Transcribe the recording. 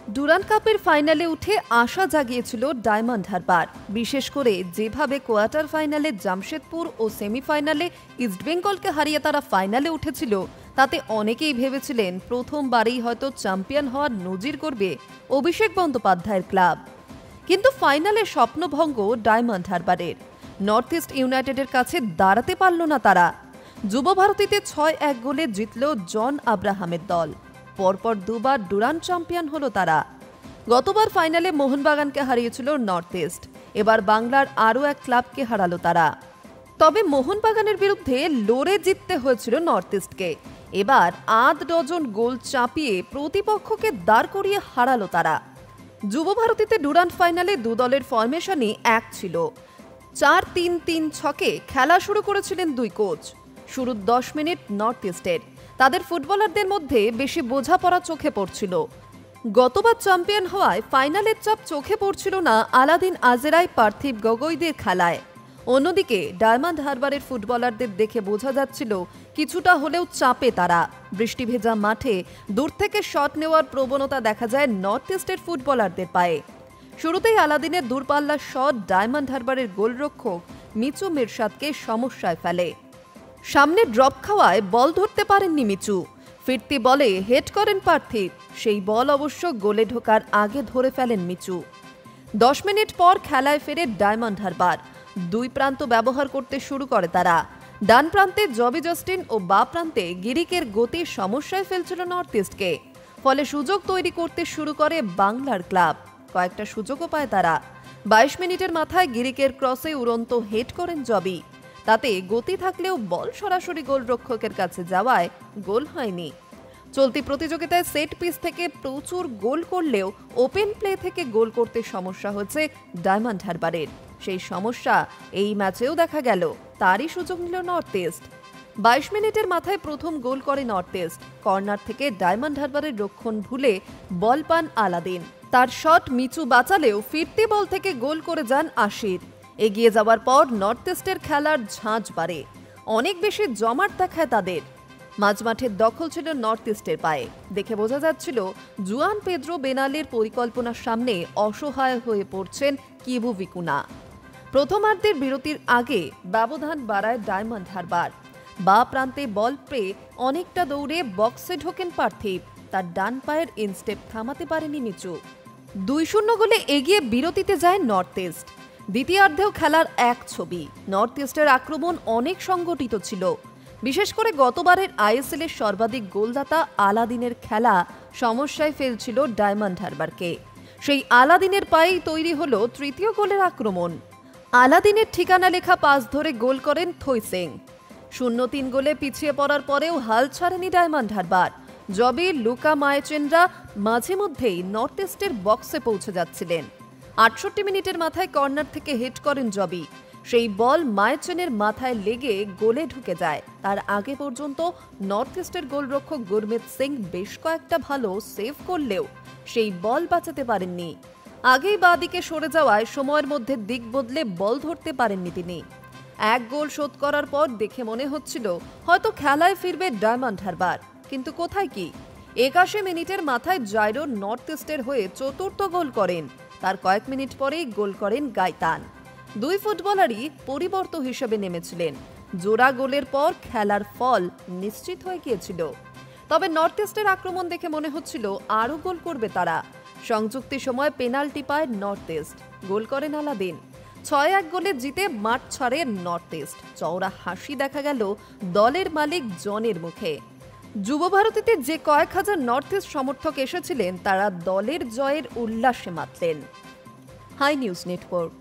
Durand কাপের ফাইনালে উঠে আশা জাগিয়েছিল ডায়মন্ড হারবার। বিশেষ করে যেভাবে কোয়ার্টার ফাইনালে জামশেদপুর ও সেমিফাইনালে ইস্টবেঙ্গলকে হারিয়ে তারা ফাইনালে উঠেছিল, তাতে অনেকেই ভেবেছিলেন প্রথমবারেই হয়তো চ্যাম্পিয়ন হওয়ার নজির করবে অভিষেক বন্দ্যোপাধ্যায়ের ক্লাব। কিন্তু ফাইনালে স্বপ্নভঙ্গ ডায়মন্ড হারবারের। নর্থ ইস্ট ইউনাইটেডের কাছে দাঁড়াতে পারল না তারা। যুব ভারতীতে ৬-১ গোলে জিতল জন আব্রাহামের দল। পরপর দুবার ডুরান্ড চ্যাম্পিয়ন হলো তারা। গতবার ফাইনালে মোহনবাগানকে হারিয়েছিল নর্থ ইস্ট, এবার বাংলার আরও এক ক্লাবকে হারালো তারা। তবে মোহনবাগানের বিরুদ্ধে লড়ে জিততে হয়েছিল নর্থ ইস্টকে। এবার ৮ ডজন গোল চাপিয়ে প্রতিপক্ষকে দাঁড় করিয়ে হারালো তারা। যুব ভারতীতে ডুরান্ড ফাইনালে দু দলের ফরমেশনই এক ছিল। ৪-৩-৩ ছকে খেলা শুরু করেছিলেন দুই কোচ। শুরুর ১০ মিনিট নর্থ ইস্টের, তাদের ফুটবলারদের মধ্যে বেশি বোঝাপড়া চোখে পড়ছিল। গতবার চ্যাম্পিয়ন হওয়ায় ফাইনালের চাপ চোখে পড়ছিল না আলাদিন আজেরাই, পার্থিব গগৈদের খেলায়। অন্যদিকে ডায়মন্ড হারবারের ফুটবলারদের দেখে বোঝা যাচ্ছিল কিছুটা হলেও চাপে তারা। বৃষ্টি ভেজা মাঠে দূর থেকে শট নেওয়ার প্রবণতা দেখা যায় নর্থ ইস্টের ফুটবলারদের পায়ে। শুরুতেই আলাদিনের দূরপাল্লার শট ডায়মন্ড হারবারের গোলরক্ষক মিচু মিরশাদকে সমস্যায় ফেলে। সামনে ড্রপ খাওয়ায় বল ধরতে পারেননি মিচু। ফিরতি বলে হেড করেন পার্থিব, সেই বল অবশ্য গোলে ঢোকার আগে ধরে ফেলেন মিচু। ১০ মিনিট পর খেলায় ফেরে ডায়মন্ড হারবার। দুই প্রান্ত ব্যবহার করতে শুরু করে তারা। ডান প্রান্তে জবি জাস্টিন ও বা প্রান্তে গিরিকের গতির সমস্যায় ফেলছিল নর্থ ইস্টকে। ফলে সুযোগ তৈরি করতে শুরু করে বাংলার ক্লাব। কয়েকটা সুযোগও পায় তারা। ২২ মিনিটের মাথায় গিরিকের ক্রসে উড়ন্ত হেড করেন জবি। তাতে গতি থাকলেও বল সরাসরি গোলরক্ষকের কাছে যাওয়ায় গোল হয়নি। চলতি প্রতিযোগিতায় সেট পিস থেকে প্রচুর গোল করলেও ওপেন প্লে থেকে গোল করতে সমস্যা হচ্ছে ডায়মন্ড হারবারের। সেই সমস্যা এই ম্যাচেও দেখা গেল। তারই সুযোগ নিল নর্থ ইস্ট। ২২ মিনিটের মাথায় প্রথম গোল করে নর্থ ইস্ট। কর্নার থেকে ডায়মন্ড হারবারের রক্ষণ ভুলে বল পান আলাদিন। তার শট মিচু বাঁচালেও ফিরতি বল থেকে গোল করে যান আশির। এগিয়ে যাওয়ার পর নর্থ ইস্টের খেলার ঝাঁঝ বাড়ে। অনেক বেশি জমাট দেখায় তাদের। মাঝমাঠের দখল ছিল নর্থ ইস্টের পায়ে। দেখে বোঝা যাচ্ছিল জুয়ান পেদ্রো বেনালের পরিকল্পনার সামনে অসহায় হয়ে পড়ছেন কিবু ভিকুনা। প্রথমার্ধের বিরতির আগে ব্যবধান বাড়ায় ডায়মন্ড হারবার। বা প্রান্তে বল পেয়ে অনেকটা দৌড়ে বক্সে ঢোকেন পার্থিব। তার ডান পায়ের ইনস্টেপ থামাতে পারেনি মিচু। ২-০ গোলে এগিয়ে বিরতিতে যায় নর্থ ইস্ট। দ্বিতীয়ার্ধেও খেলার এক ছবি। নর্থ ইস্টের আক্রমণ অনেক সংগঠিত ছিল। বিশেষ করে গতবারের আইএসএল এর সর্বাধিক গোলদাতা আলাদিনের খেলা সমস্যায় ফেলছিল ডায়মন্ড হারবারকে। সেই আলাদিনের পায়েই তৈরি হলো তৃতীয় গোলের আক্রমণ। আলাদিনের ঠিকানা লেখা পাস ধরে গোল করেন থৈসেং। ০-৩ গোলে পিছিয়ে পড়ার পরেও হাল ছাড়েনি ডায়মন্ড হারবার। জবি, লুকা মায়েচেনরা মাঝে মধ্যেই নর্থ ইস্টের বক্সে পৌঁছে যাচ্ছিলেন। ৬৮ মিনিটের মাথায় কর্নার থেকে হিট করেন জবি। সেই বল মায়েচেনের মাথায় লেগে গোলে ঢুকে যায়। তার আগে পর্যন্ত নর্থ ইস্টের গোলরক্ষক গুরমিত সিং বেশ কয়েকটা ভালো সেভ করলেও সেই বল বাঁচাতে পারেননি। আগেই বাঁ দিকে সরে যাওয়ায় সময়ের মধ্যে দিক বদলে বল ধরতে পারেননি তিনি। এক গোল শোধ করার পর দেখে মনে হচ্ছিল হয়তো খেলায় ফিরবে ডায়মন্ড হারবার, কিন্তু কোথায় কি। ৮১ মিনিটের মাথায় জাইরো নর্থ ইস্টের হয়ে চতুর্থ গোল করেন। তার কয়েক মিনিট পরেই গোল করেন গাইতান। দুই ফুটবলারই পরিবর্তন হিসেবে নেমেছিলেন। জোড়া গোলের পর খেলার ফল নিশ্চিত হয়ে গিয়েছিল। তবে নর্থ ইস্টের আক্রমণ দেখে মনে হচ্ছিল আরও গোল করবে তারা। সংযুক্তি সময় পেনাল্টি পায় নর্থ ইস্ট। গোল করেন আলাদিন। ৬-১ গোলে জিতে মাঠ ছাড়ে নর্থ ইস্ট। চওড়া হাসি দেখা গেল দলের মালিক জনের মুখে। যুব ভারতীতে যে কয়েক হাজার নর্থ ইস্ট সমর্থক এসেছিলেন তারা দলের জয়ের উল্লাসে মাতলেন। High news network.